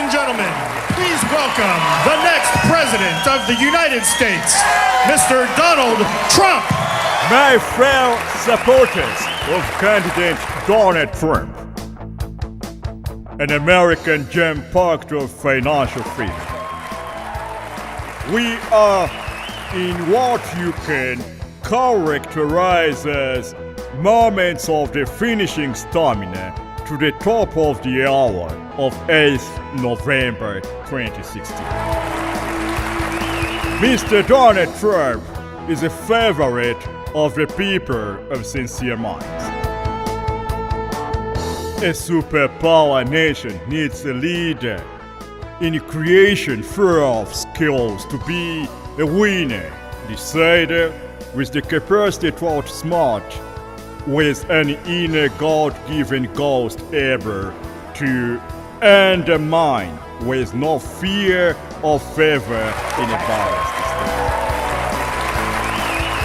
and gentlemen, please welcome the next President of the United States, Mr. Donald Trump. My fellow supporters of candidate Donald Trump, an American gem packed of financial freedom. We are in what you can characterize as moments of the finishing stamina to the top of the hour of 8th November 2016. Mr. Donald Trump is a favorite of the people of sincere minds. A superpower nation needs a leader in creation full of skills to be a winner, decider with the capacity to outsmart, with an inner God-given ghost able to undermine with no fear or favor in a balanced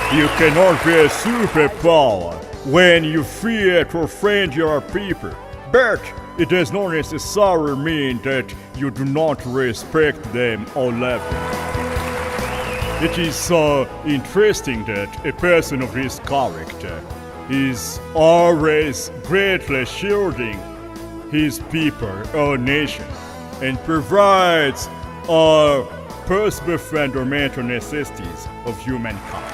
state. You cannot be a superpower when you fear to offend your people, but it does not necessarily mean that you do not respect them or love them. It is so interesting that a person of this character is always greatly shielding his people or nation and provides all possible fundamental necessities of humankind.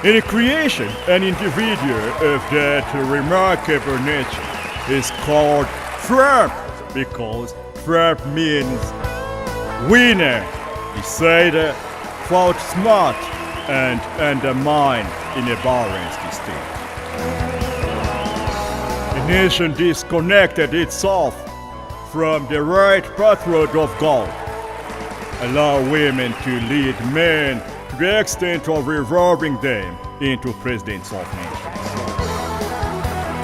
In creation, an individual of that remarkable nature is called Trump because Trump means winner, decider, outsmart, and undermine in a balanced state. A nation disconnected itself from the right pathway of God allow women to lead men to the extent of evolving them into presidents of nations.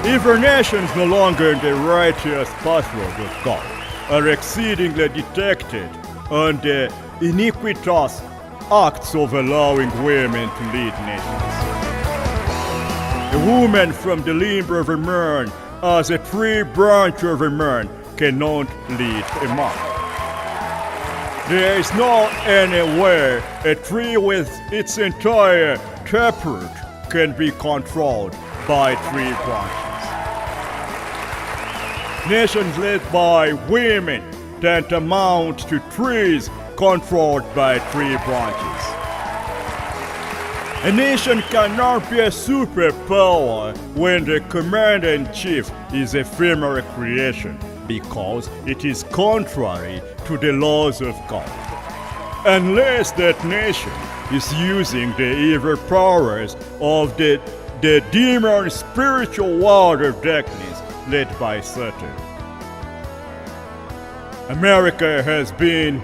If a nation is no longer in the righteous pathway of God, are exceedingly detected on the iniquitous acts of allowing women to lead nations. A woman from the limb of a man, as a tree branch of a man, cannot lead a man. There is no anywhere a tree with its entire taproot can be controlled by tree branches. Nations led by women tantamount to trees controlled by tree branches. A nation cannot be a superpower when the commander-in-chief is a ephemeral creation because it is contrary to the laws of God. Unless that nation is using the evil powers of the demon spiritual world of darkness led by Satan. America has been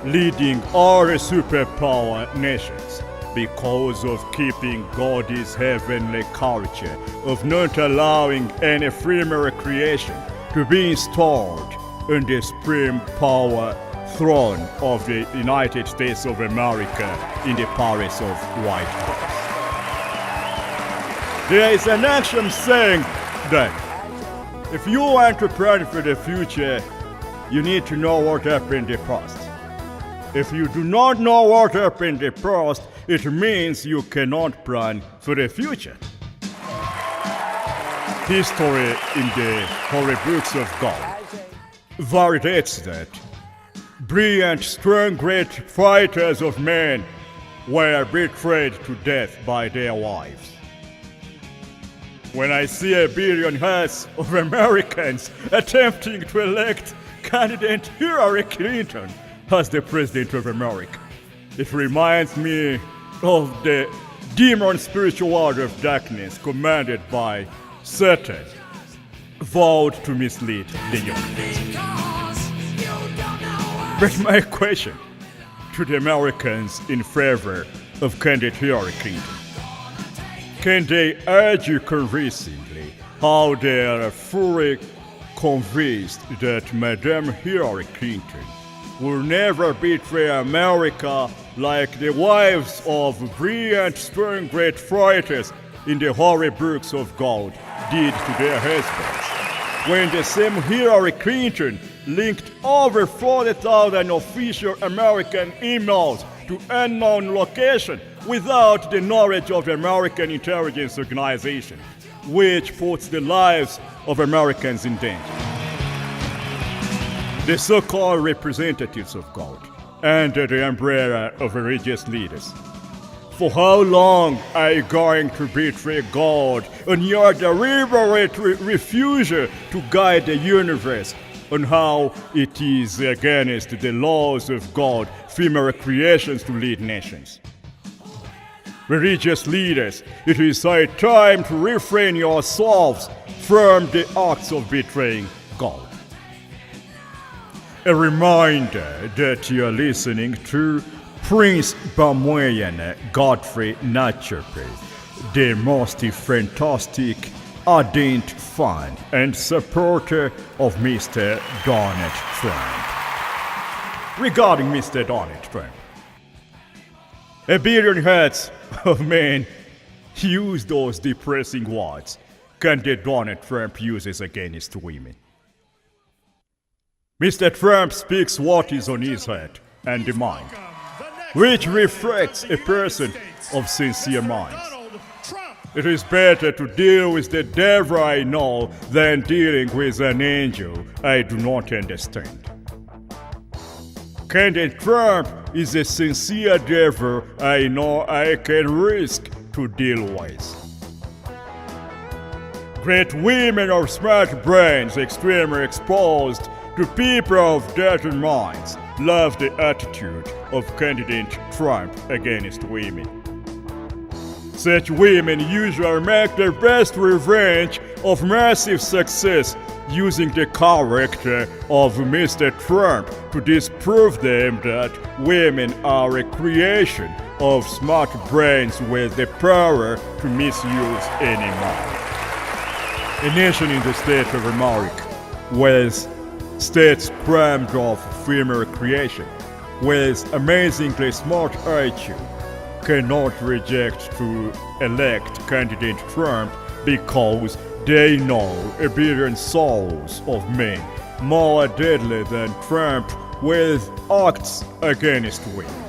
leading all the superpower nations because of keeping God's heavenly culture of not allowing an ephemeral creation to be installed on the supreme power throne of the United States of America in the Palace of White House. There is an axiom saying that if you want to plan for the future, you need to know what happened in the past. If you do not know what happened in the past, it means you cannot plan for the future. History in the Holy Books of God validates that brilliant, strong, great fighters of men were betrayed to death by their wives. When I see a billion heads of Americans attempting to elect candidate Hillary Clinton as the President of America, it reminds me of the demon spiritual world of darkness commanded by Satan, vowed to mislead the young. But my question to the Americans in favor of candidate Hillary Clinton: can they argue convincingly how they are fully convinced that Madame Hillary Clinton will never betray America like the wives of brilliant, strong, great fighters in the holy books of God did to their husbands? when the same Hillary Clinton linked over 40,000 official American emails to unknown location without the knowledge of the American intelligence organization, which puts the lives of Americans in danger. The so-called representatives of God, under the umbrella of religious leaders. For how long are you going to betray God on your deliberate refusal to guide the universe on how it is against the laws of God, female creations to lead nations? Religious leaders, it is high time to refrain yourselves from the acts of betraying God. A reminder that you are listening to Prince Bamoyan Godfrey Nachope, the most fantastic, ardent fan and supporter of Mr. Donald Trump. Regarding Mr. Donald Trump, a billion heads of men use those depressing words candidate Donald Trump uses against women. Mr. Trump speaks what is on his head and the mind, which reflects a person of sincere minds. It is better to deal with the devil I know than dealing with an angel I do not understand. Candidate Trump is a sincere devil I know I can risk to deal with. Great women of smart brains extremely exposed to people of dirty minds love the attitude of candidate Trump against women. Such women usually make their best revenge of massive success using the character of Mr. Trump to disprove them that women are a creation of smart brains with the power to misuse any man. A nation in the state of America with states crammed of female creation with amazingly smart IQ cannot reject to elect candidate Trump because they know a billion souls of men more deadly than Trump with acts against women.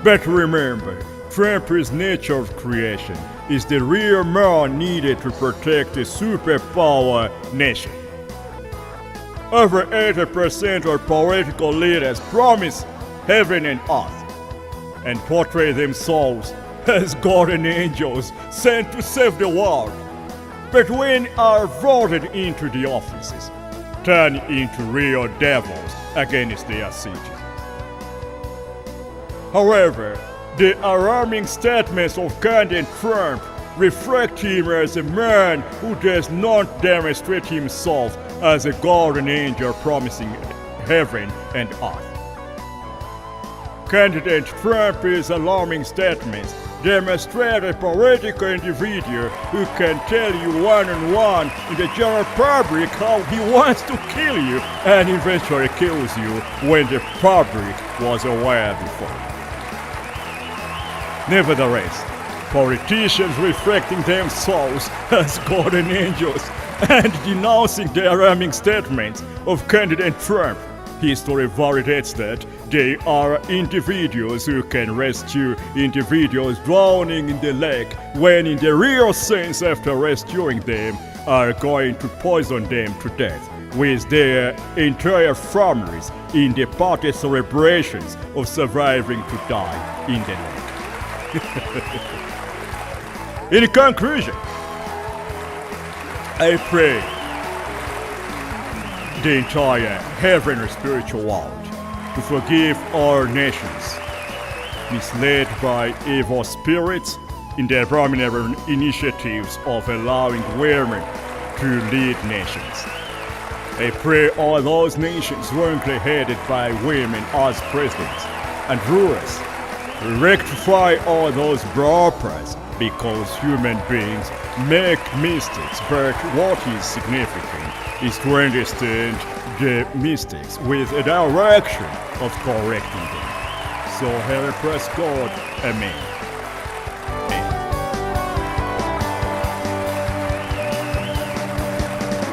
But remember, Trump's nature of creation is the real man needed to protect a superpower nation. Over 80% of political leaders promise heaven and earth and portray themselves as guardian angels sent to save the world. But when are voted into the offices, turn into real devils against their cities. However, the alarming statements of candidate Trump reflect him as a man who does not demonstrate himself as a guardian angel promising heaven and earth. Candidate Trump's alarming statements demonstrate a political individual who can tell you one-on-one in the general public how he wants to kill you and eventually kills you when the public was aware before. Nevertheless, politicians reflecting themselves as guardian angels and denouncing the alarming statements of candidate Trump, history validates that they are individuals who can rescue individuals drowning in the lake when in the real sense after rescuing them are going to poison them to death with their entire families in the party celebrations of surviving to die in the lake. In conclusion, I pray the entire heavenly spiritual world to forgive our nations misled by evil spirits in their abominable initiatives of allowing women to lead nations. I pray all those nations wrongly headed by women as presidents and rulers rectify all those blunders because human beings make mistakes, but what is significant is to understand the mistakes with a direction of correcting them. So help us God. Amen.